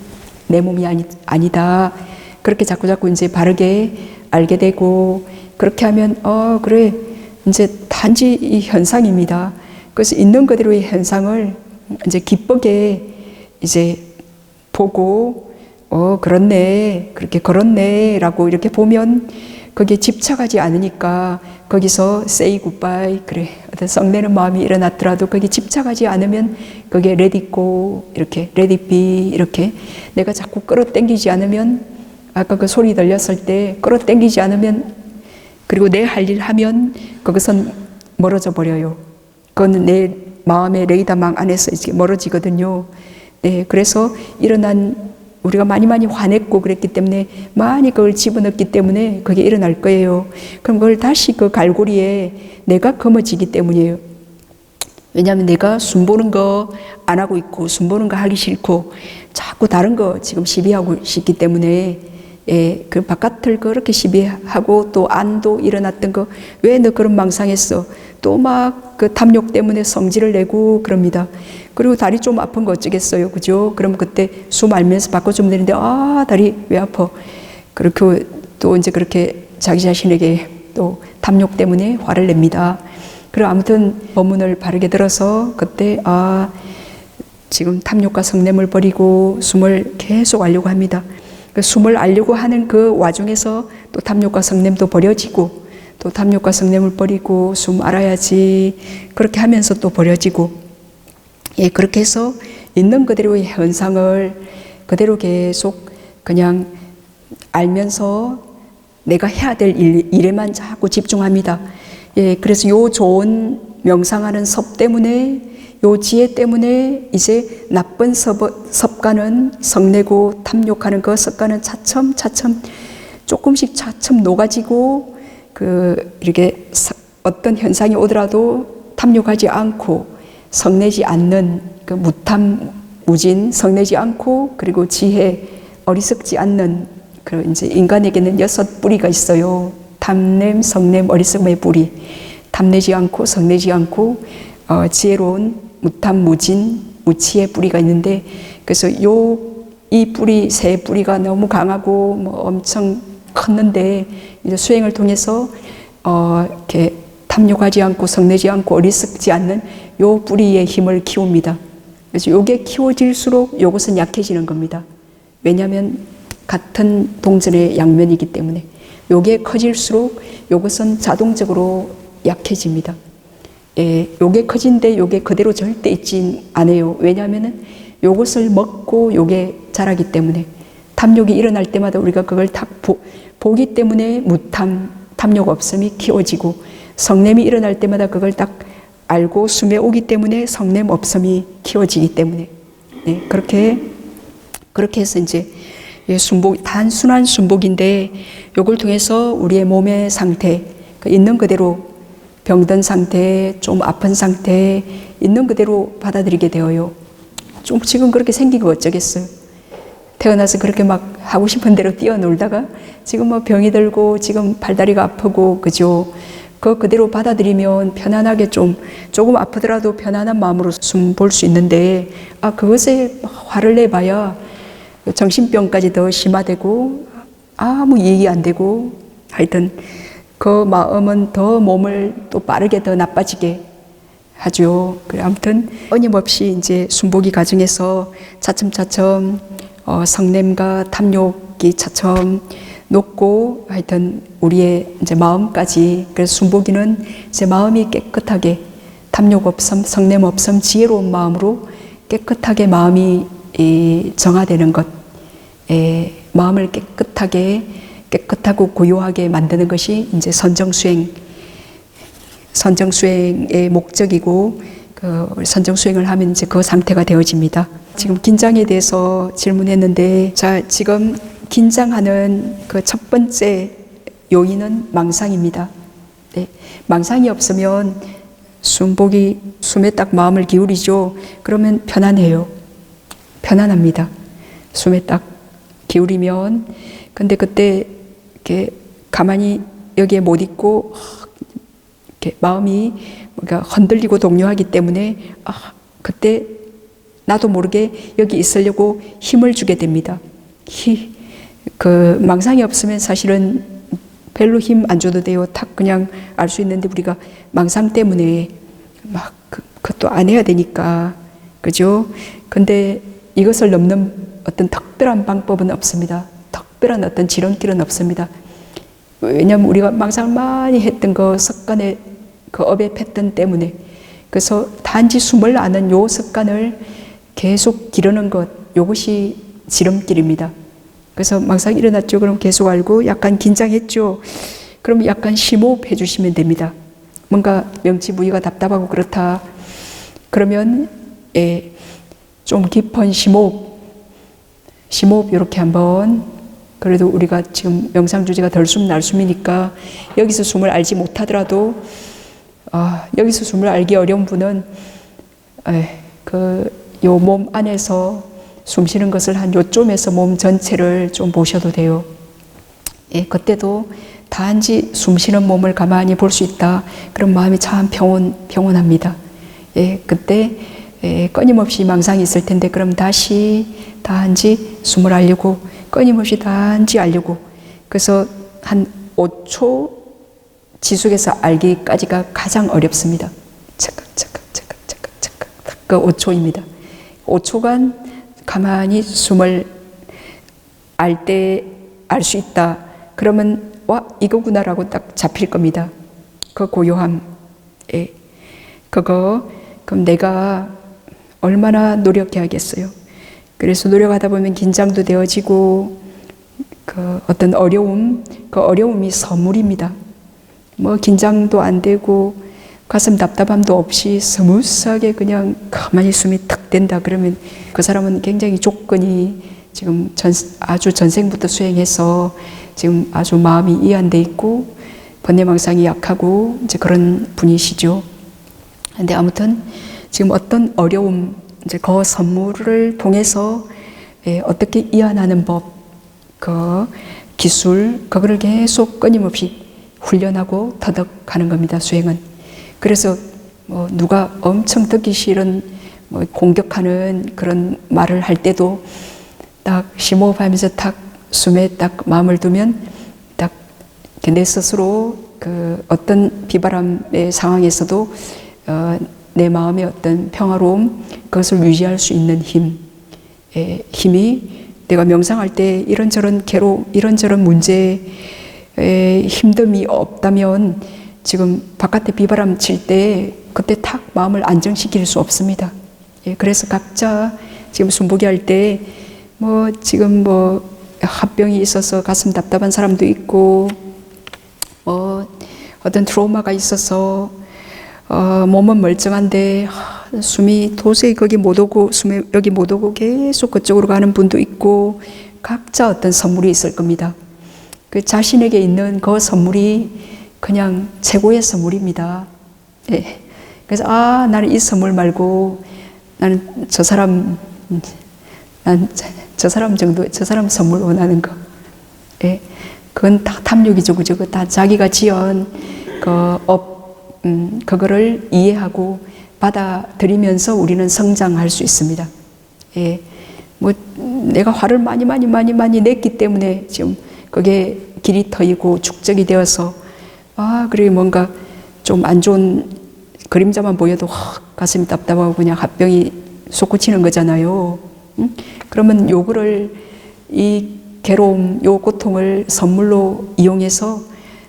내 몸이 아니다. 그렇게 자꾸 이제 바르게 알게 되고 그렇게 하면 그래 이제 단지 이 현상입니다. 그래서 있는 그대로의 현상을 이제 기쁘게 이제 보고, 그렇네, 그렇게 걸었네, 라고 이렇게 보면 거기에 집착하지 않으니까 거기서 say goodbye, 그래, 어떤 썩내는 마음이 일어났더라도 거기에 집착하지 않으면 거기에 let it go, 이렇게 let it be, 이렇게 내가 자꾸 끌어당기지 않으면, 아까 그 소리 들렸을 때 끌어당기지 않으면, 그리고 내 할 일 하면 그것은 멀어져 버려요. 그건 내 마음의 레이더망 안에서 이렇게 멀어지거든요. 네, 그래서 일어난 우리가 많이 화냈고 그랬기 때문에 많이 그걸 집어넣기 때문에 그게 일어날 거예요. 그럼 그걸 다시 그 갈고리에 내가 거머쥐기 때문이에요. 왜냐하면 내가 숨 보는 거 안 하고 있고 숨 보는 거 하기 싫고 자꾸 다른 거 지금 시비하고 싶기 때문에, 예, 그 바깥을 그렇게 시비하고 또 안도 일어났던 거 왜 너 그런 망상했어? 또 막 그 탐욕 때문에 성질을 내고 그럽니다. 그리고 다리 좀 아픈 거 어쩌겠어요, 그죠? 그럼 그때 숨 알면서 바꿔주면 되는데, 다리 왜 아파? 그렇게 또 이제 그렇게 자기 자신에게 또 탐욕 때문에 화를 냅니다. 그리고 아무튼 법문을 바르게 들어서 그때 지금 탐욕과 성냄을 버리고 숨을 계속 알려고 합니다. 숨을 알려고 하는 그 와중에서 또 탐욕과 성냄도 버려지고, 또 탐욕과 성냄을 버리고 숨 알아야지, 그렇게 하면서 또 버려지고, 예, 그렇게 해서 있는 그대로의 현상을 그대로 계속 그냥 알면서 내가 해야 될 일에만 자꾸 집중합니다. 예, 그래서 요 좋은 명상하는 섭 때문에, 요 지혜 때문에 이제 나쁜 습관은 성내고 탐욕하는 그 습관은 차츰 조금씩 녹아지고, 이렇게 어떤 현상이 오더라도 탐욕하지 않고 성내지 않는 그 무탐 무진, 성내지 않고, 그리고 지혜, 어리석지 않는, 이제 인간에게는 6뿌리가 있어요. 탐냄, 성냄, 어리석음의 뿌리. 탐내지 않고 성내지 않고 지혜로운 무탐 무진, 무치의 뿌리가 있는데, 그래서 이 뿌리, 세 뿌리가 너무 강하고 엄청 컸는데, 이제 수행을 통해서 이렇게 탐욕하지 않고 성내지 않고 어리석지 않는 요 뿌리의 힘을 키웁니다. 그래서 요게 키워질수록 요것은 약해지는 겁니다. 왜냐하면 같은 동전의 양면이기 때문에 요게 커질수록 요것은 자동적으로 약해집니다. 예, 요게 커진데 요게 그대로 절대 있진 않아요. 왜냐하면은 요것을 먹고 요게 자라기 때문에, 탐욕이 일어날 때마다 우리가 그걸 딱 보기 때문에 무탐, 탐욕 없음이 키워지고, 성냄이 일어날 때마다 그걸 딱 알고 숨에 오기 때문에 성냄 없음이 키워지기 때문에, 네, 그렇게 해서 이제 순복, 단순한 순복인데 요걸 통해서 우리의 몸의 상태, 있는 그대로 병든 상태, 좀 아픈 상태 있는 그대로 받아들이게 되어요. 좀 지금 그렇게 생기고 어쩌겠어요. 태어나서 그렇게 막 하고 싶은 대로 뛰어놀다가 지금 병이 들고 지금 발다리가 아프고, 그죠? 그대로 받아들이면 편안하게 조금 아프더라도 편안한 마음으로 숨 볼 수 있는데, 그것에 화를 내봐야 정신병까지 더 심화되고 아무 이익이 안 되고, 하여튼 그 마음은 더 몸을 또 빠르게 더 나빠지게 하죠. 그래, 아무튼 어김없이 이제 순복이 과정에서 차츰 성냄과 탐욕이 차츰 높고, 하여튼 우리의 이제 마음까지, 그래서 순복이는 이제 마음이 깨끗하게, 탐욕 없음, 성냄 없음, 지혜로운 마음으로 깨끗하게 마음이 정화되는 것, 마음을 깨끗하고 고요하게 만드는 것이 이제 선정수행의 목적이고, 선정수행을 하면 이제 그 상태가 되어집니다. 지금 긴장에 대해서 질문했는데, 자, 지금 긴장하는 그 첫 번째 요인은 망상입니다. 네, 망상이 없으면 숨에 딱 마음을 기울이죠. 그러면 편안해요. 편안합니다. 숨에 딱 기울이면. 근데 그때 이렇게 가만히 여기에 못 있고 이렇게 마음이 뭔가 흔들리고 동요하기 때문에 그때 나도 모르게 여기 있으려고 힘을 주게 됩니다. 그 망상이 없으면 사실은 별로 힘 안 줘도 돼요. 탁 그냥 알 수 있는데 우리가 망상 때문에 막 그것도 안 해야 되니까. 그죠? 근데 이것을 넘는 어떤 특별한 방법은 없습니다. 특별한 어떤 지름길은 없습니다. 왜냐하면 우리가 망상을 많이 했던 그 습관의 그 업의 패턴 때문에. 그래서 단지 숨을 아는 요 습관을 계속 기르는 것, 요것이 지름길입니다. 그래서 망상이 일어났죠. 그럼 계속 알고 약간 긴장했죠. 그럼 약간 심호흡 해주시면 됩니다. 뭔가 명치부위가 답답하고 그렇다. 그러면 좀 깊은 심호흡 이렇게 한번. 그래도 우리가 지금 명상 주제가 덜숨 날숨이니까 여기서 숨을 알지 못하더라도 여기서 숨을 알기 어려운 분은 요 몸 안에서 숨 쉬는 것을 한 요쯤에서 몸 전체를 좀 보셔도 돼요. 그때도 단지 숨 쉬는 몸을 가만히 볼 수 있다. 그럼 마음이 참 평온합니다. 그때 끊임없이 망상이 있을 텐데 그럼 다시 단지 숨을 알려고 끊임없이 단지 알려고. 그래서 한 5초 지속해서 알기까지가 가장 어렵습니다. 착각 그 5초입니다. 5초간 가만히 숨을 알 때 알 수 있다. 그러면 와 이거구나라고 딱 잡힐 겁니다. 그 고요함. 그럼 내가 얼마나 노력해야겠어요. 그래서 노력하다 보면 긴장도 되어지고 그 어떤 어려움, 그 어려움이 선물입니다. 뭐 긴장도 안 되고 가슴 답답함도 없이 스무스하게 그냥 가만히 숨이 탁 된다. 그러면 그 사람은 굉장히 조건이 지금 아주 전생부터 수행해서 지금 아주 마음이 이완돼 있고 번뇌망상이 약하고 이제 그런 분이시죠. 근데 아무튼 지금 어떤 어려움, 이제 그 선물을 통해서 어떻게 이완하는 법, 그 기술, 그거를 계속 끊임없이 훈련하고 터득하는 겁니다. 수행은. 그래서 뭐 누가 엄청 듣기 싫은 뭐 공격하는 그런 말을 할 때도 딱 심호흡하면서 딱 숨에 딱 마음을 두면 딱 내 스스로 그 어떤 비바람의 상황에서도 내 마음의 어떤 평화로움, 그것을 유지할 수 있는 힘이 내가 명상할 때 이런저런 괴로움, 이런저런 문제에 힘듦이 없다면 지금 바깥에 비바람 칠 때 그때 탁 마음을 안정시킬 수 없습니다. 그래서 각자 지금 숨보기 할 때 뭐 지금 뭐 합병이 있어서 가슴 답답한 사람도 있고 뭐 어떤 트라우마가 있어서 몸은 멀쩡한데 숨이 도저히 거기 못 오고 숨이 여기 못 오고 계속 그쪽으로 가는 분도 있고 각자 어떤 선물이 있을 겁니다. 그 자신에게 있는 그 선물이 그냥 최고의 선물입니다. 그래서 나는 이 선물 말고 나는 저 사람 정도, 저 사람 선물 원하는 거. 그건 다 탐욕이죠, 그죠? 다 자기가 지은 그거를 이해하고 받아들이면서 우리는 성장할 수 있습니다. 뭐 내가 화를 많이 냈기 때문에 지금 그게 길이 터이고 축적이 되어서 그래 뭔가 좀 안 좋은 그림자만 보여도 가슴이 답답하고 그냥 합병이 솟구치는 거잖아요. 그러면 요거를 이 괴로움, 요 고통을 선물로 이용해서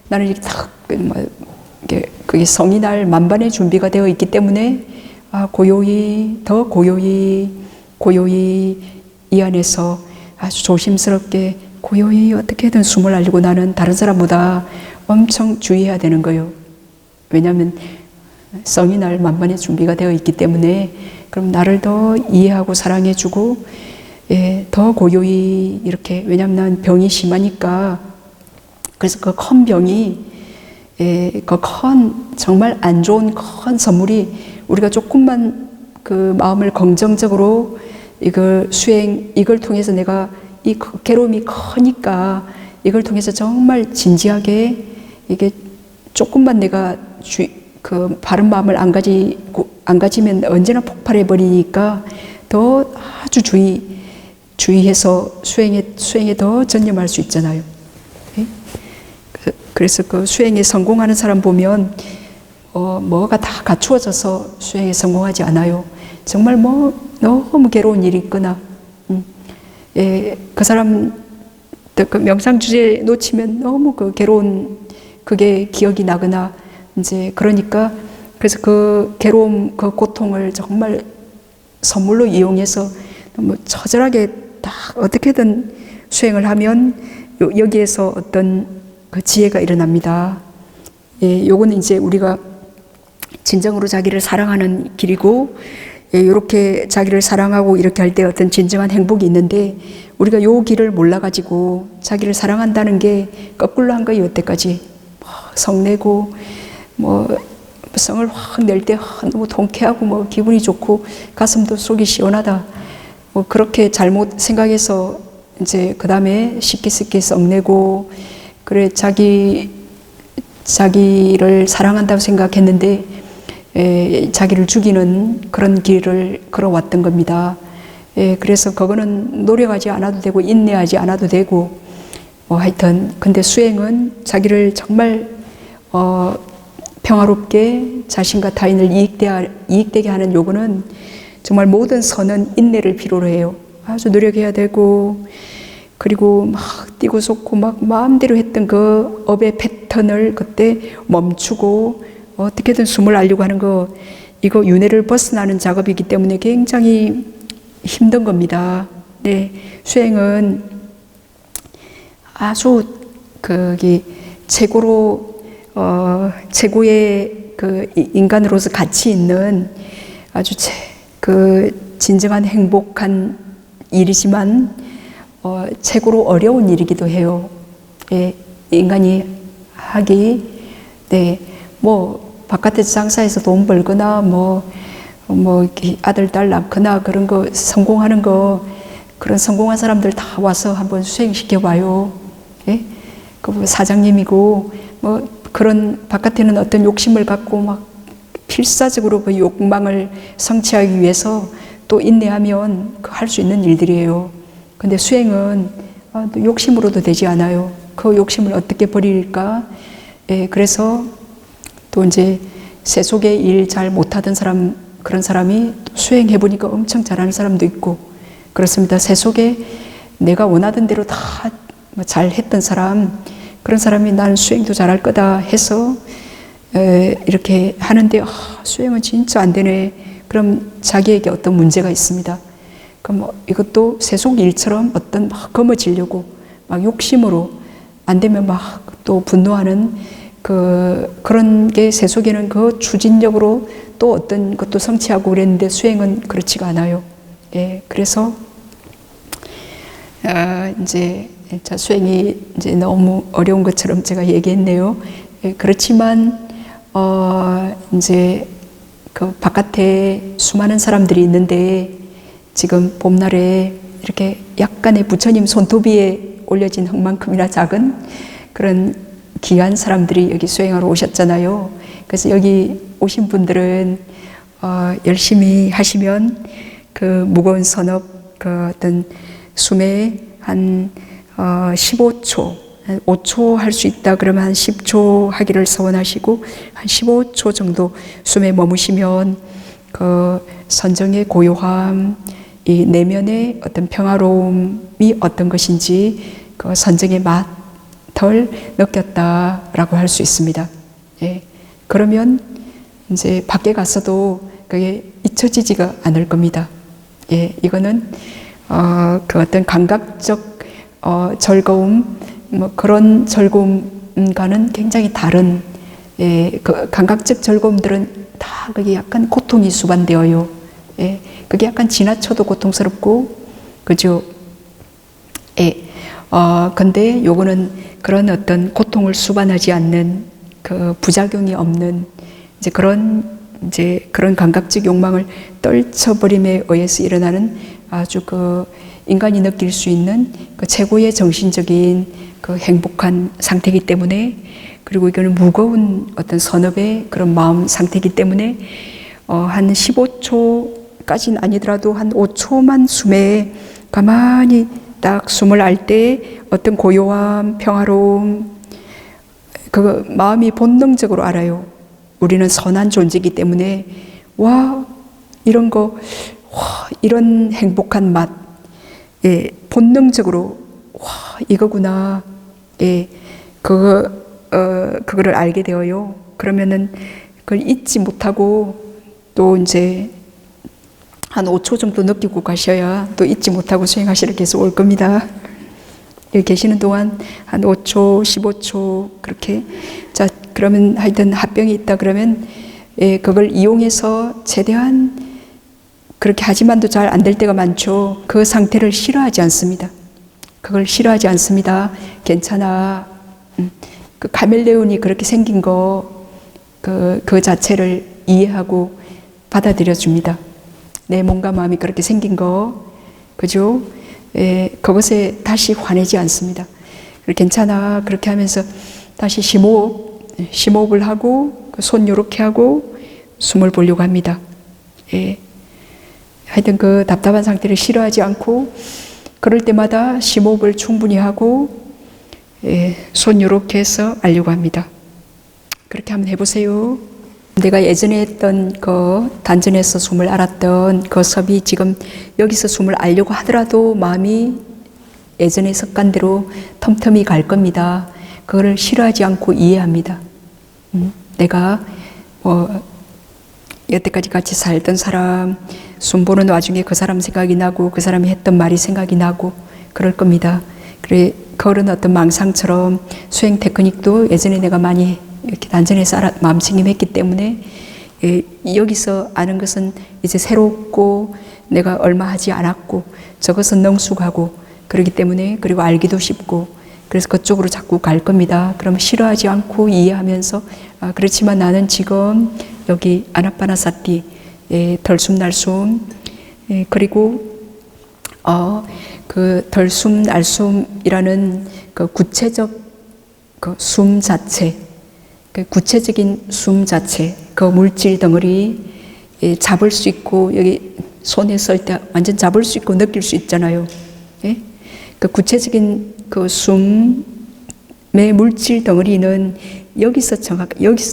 나는 이렇게 딱 그게 성이 날 만반의 준비가 되어 있기 때문에 고요히 더 고요히 이 안에서 아주 조심스럽게 고요히 어떻게든 숨을 알리고 나는 다른 사람보다 엄청 주의해야 되는 거예요. 왜냐하면 성이 날 만반의 준비가 되어 있기 때문에 그럼 나를 더 이해하고 사랑해주고 더 고요히 이렇게 왜냐하면 난 병이 심하니까 그래서 그 큰 병이 그 큰 정말 안 좋은 큰 선물이 우리가 조금만 그 마음을 긍정적으로 이걸 이걸 통해서 내가 이 괴로움이 크니까 이걸 통해서 정말 진지하게 이게 조금만 내가 그 바른 마음을 안 가지면 언제나 폭발해 버리니까 더 아주 주의해서 수행에 더 전념할 수 있잖아요. 그래서 그 수행에 성공하는 사람 보면 뭐가 다 갖추어져서 수행에 성공하지 않아요. 정말 뭐 너무 괴로운 일이 있거나 예, 그 사람 그 명상 주제 놓치면 너무 그 괴로운 그게 기억이 나거나 이제 그러니까 그래서 그 괴로움 그 고통을 정말 선물로 이용해서 너무 처절하게 다 어떻게든 수행을 하면 여기에서 어떤 그 지혜가 일어납니다. 예, 요거는 이제 우리가 진정으로 자기를 사랑하는 길이고 예, 이렇게 자기를 사랑하고 이렇게 할 때 어떤 진정한 행복이 있는데 우리가 요 길을 몰라가지고 자기를 사랑한다는 게 거꾸로 한 거예요. 여태까지 성내고 뭐 성을 확 낼 때 너무 통쾌하고 뭐 기분이 좋고 가슴도 속이 시원하다 뭐 그렇게 잘못 생각해서 이제 그 다음에 쉽게 성내고 그래 자기를 사랑한다고 생각했는데 자기를 죽이는 그런 길을 걸어왔던 겁니다. 그래서 그거는 노력하지 않아도 되고 인내하지 않아도 되고 하여튼 근데 수행은 자기를 정말 평화롭게 자신과 타인을 이익되게 하는 요거는 정말 모든 선은 인내를 필요로 해요. 아주 노력해야 되고 그리고 막 뛰고 솟고 막 마음대로 했던 그 업의 패턴을 그때 멈추고 어떻게든 숨을 알려고 하는 거 이거 윤회를 벗어나는 작업이기 때문에 굉장히 힘든 겁니다. 네, 수행은 아주 최고의 그 인간으로서 가치 있는 아주 진정한 행복한 일이지만 최고로 어려운 일이기도 해요. 예, 인간이 하기 네, 뭐 바깥에서 장사해서 돈 벌거나 뭐 아들 딸 낳거나 그런 거 성공하는 거 그런 성공한 사람들 다 와서 한번 수행시켜 봐요. 예? 그 사장님이고 뭐 그런 바깥에는 어떤 욕심을 갖고 막 필사적으로 그 욕망을 성취하기 위해서 또 인내하면 할 수 있는 일들이에요. 근데 수행은 욕심으로도 되지 않아요. 그 욕심을 어떻게 버릴까? 예, 그래서 또 이제 세속의 일 잘 못하던 사람 그런 사람이 또 수행해 보니까 엄청 잘하는 사람도 있고 그렇습니다. 세속에 내가 원하던 대로 다 잘했던 사람 그런 사람이 나는 수행도 잘할 거다 해서 이렇게 하는데 수행은 진짜 안 되네. 그럼 자기에게 어떤 문제가 있습니다. 그럼 이것도 세속 일처럼 어떤 막 거머쥐려고 막 욕심으로 안 되면 막 또 분노하는 그런 게 세속에는 그 추진력으로 또 어떤 것도 성취하고 그랬는데 수행은 그렇지가 않아요. 예, 그래서 이제 수행이 이제 너무 어려운 것처럼 제가 얘기했네요. 예, 그렇지만 이제 그 바깥에 수많은 사람들이 있는데 지금 봄날에 이렇게 약간의 부처님 손톱 위에 올려진 흙만큼이나 작은 그런 귀한 사람들이 여기 수행하러 오셨잖아요. 그래서 여기 오신 분들은 열심히 하시면 그 무거운 선업 그 어떤 숨에 한 15초, 5초 할 수 있다 그러면 한 10초 하기를 서원하시고 한 15초 정도 숨에 머무시면 그 선정의 고요함, 이 내면의 어떤 평화로움이 어떤 것인지 그 선정의 맛을 느꼈다라고 할 수 있습니다. 예. 그러면 이제 밖에 가서도 그게 잊혀지지가 않을 겁니다. 예. 이거는 그 어떤 감각적 즐거움, 뭐 그런 즐거움과는 굉장히 다른, 예, 그 감각적 즐거움들은 다 그게 약간 고통이 수반되어요. 예, 그게 약간 지나쳐도 고통스럽고, 그죠? 예, 근데 요거는 그런 어떤 고통을 수반하지 않는 그 부작용이 없는 이제 그런 감각적 욕망을 떨쳐버림에 의해서 일어나는 아주 그 인간이 느낄 수 있는 그 최고의 정신적인 그 행복한 상태이기 때문에 그리고 이거는 무거운 어떤 선업의 그런 마음 상태이기 때문에 한 15초까지는 아니더라도 한 5초만 숨에 가만히 딱 숨을 알 때 어떤 고요함, 평화로움 그 마음이 본능적으로 알아요. 우리는 선한 존재이기 때문에 와 이런 거, 와 이런 행복한 맛, 예, 본능적으로 와 이거구나, 예, 그거를 알게 되어요. 그러면은 그걸 잊지 못하고 또 이제 한 5초 정도 느끼고 가셔야 또 잊지 못하고 수행하시러 계속 올 겁니다. 여기 계시는 동안 한 5초, 15초 그렇게. 자, 그러면 하여튼 합병이 있다 그러면 예, 그걸 이용해서 최대한 그렇게 하지만도 잘 안 될 때가 많죠. 그 상태를 싫어하지 않습니다. 그걸 싫어하지 않습니다. 괜찮아. 그 카멜레온이 그렇게 생긴 거, 그 자체를 이해하고 받아들여 줍니다. 내 몸과 마음이 그렇게 생긴 거, 그죠? 예, 그것에 다시 화내지 않습니다. 괜찮아. 그렇게 하면서 다시 심호흡을 하고, 손 요렇게 하고, 숨을 보려고 합니다. 예. 하여튼 그 답답한 상태를 싫어하지 않고, 그럴 때마다 심호흡을 충분히 하고, 예, 손 요렇게 해서 알려고 합니다. 그렇게 한번 해보세요. 내가 예전에 했던 단전에서 숨을 알았던 그 섭이 지금 여기서 숨을 알려고 하더라도 마음이 예전의 습관대로 텀텀이 갈 겁니다. 그거를 싫어하지 않고 이해합니다. 내가 여태까지 같이 살던 사람, 숨 보는 와중에 그 사람 생각이 나고 그 사람이 했던 말이 생각이 나고 그럴 겁니다. 그래, 그런 어떤 망상처럼 수행 테크닉도 예전에 내가 많이 이렇게 단전에서 마음챙김했기 때문에 여기서 아는 것은 이제 새롭고 내가 얼마 하지 않았고 저것은 능숙하고 그렇기 때문에 그리고 알기도 쉽고 그래서 그쪽으로 자꾸 갈 겁니다. 그럼 싫어하지 않고 이해하면서 그렇지만 나는 지금 여기 아나파나사티 덜숨 날숨 그리고 그 덜숨 날숨이라는 그 구체적 그 숨 자체, 그 구체적인 숨 자체, 그 물질 덩어리 잡을 수 있고 여기 손에 쓸 때 완전 잡을 수 있고 느낄 수 있잖아요. 예? 그 구체적인 그 숨의 물질 덩어리는 여기서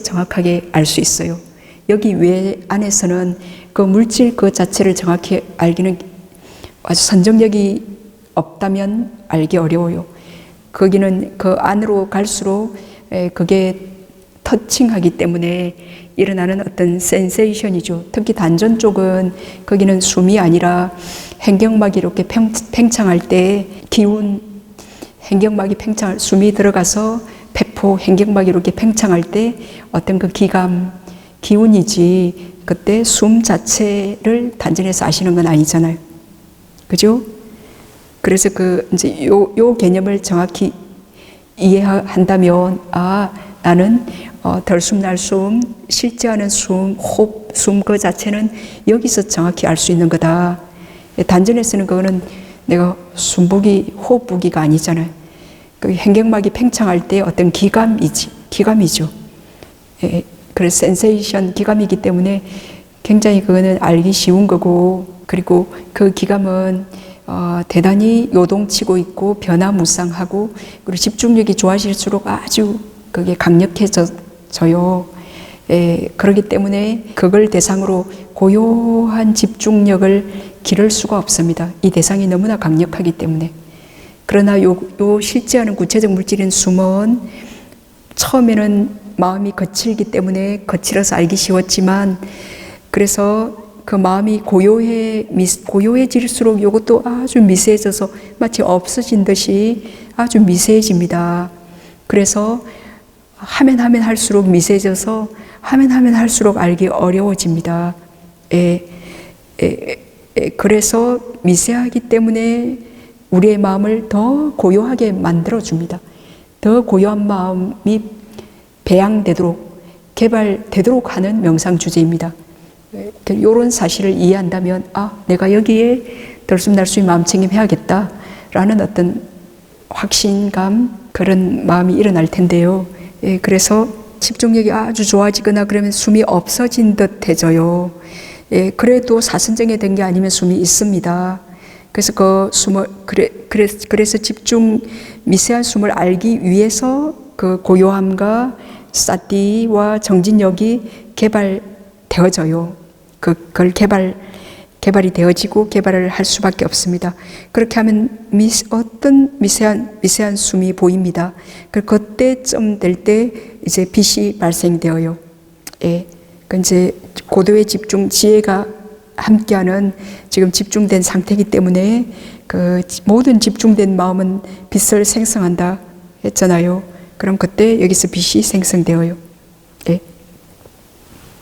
정확하게 알 수 있어요. 여기 외 안에서는 그 물질 그 자체를 정확히 알기는 아주 선정력이 없다면 알기 어려워요. 거기는 그 안으로 갈수록 그게 터칭하기 때문에 일어나는 어떤 센세이션이죠. 특히 단전 쪽은 거기는 숨이 아니라 행경막이 이렇게 팽창할 때 기운, 행경막이 숨이 들어가서 배포, 행경막이 이렇게 팽창할 때 어떤 그 기운이지 그때 숨 자체를 단전에서 아시는 건 아니잖아요. 그죠? 그래서 이제 요 개념을 정확히 이해한다면, 나는 덜숨 날숨, 실제하는 숨, 호흡, 숨 그 자체는 여기서 정확히 알 수 있는 거다. 단전에서는 그거는 내가 숨보기, 호흡보기가 아니잖아요. 그 행경막이 팽창할 때 어떤 기감이죠. 그래서 센세이션, 기감이기 때문에 굉장히 그거는 알기 쉬운 거고, 그리고 그 기감은 대단히 요동치고 있고 변화무쌍하고 그리고 집중력이 좋아질수록 아주 그게 강력해져요. 그렇기 때문에 그걸 대상으로 고요한 집중력을 기를 수가 없습니다. 이 대상이 너무나 강력하기 때문에. 그러나 요 실제하는 구체적 물질인 숨은 처음에는 마음이 거칠기 때문에 거칠어서 알기 쉬웠지만 그래서 그 마음이 고요해질수록 이것도 아주 미세해져서 마치 없어진 듯이 아주 미세해집니다. 그래서 하면 할수록 미세해져서 하면 할수록 알기 어려워집니다. 그래서 미세하기 때문에 우리의 마음을 더 고요하게 만들어줍니다. 더 고요한 마음이 배양되도록 개발되도록 하는 명상 주제입니다. 이런 사실을 이해한다면 내가 여기에 덜숨날숨이 마음챙김 해야겠다 라는 어떤 확신감 그런 마음이 일어날 텐데요. 그래서 집중력이 아주 좋아지거나 그러면 숨이 없어진 듯 해져요. 그래도 사선정에 된 게 아니면 숨이 있습니다. 그래서 그 숨을 그래서 미세한 숨을 알기 위해서 그 고요함과 사티와 정진력이 개발되어져요. 그걸 개발이 되어지고 개발을 할 수밖에 없습니다. 그렇게 하면 어떤 미세한 숨이 보입니다. 그때쯤 될 때 이제 빛이 발생되어요. 예. 그 이제 고도의 집중, 지혜가 함께하는 지금 집중된 상태이기 때문에 그 모든 집중된 마음은 빛을 생성한다 했잖아요. 그럼 그때 여기서 빛이 생성되어요.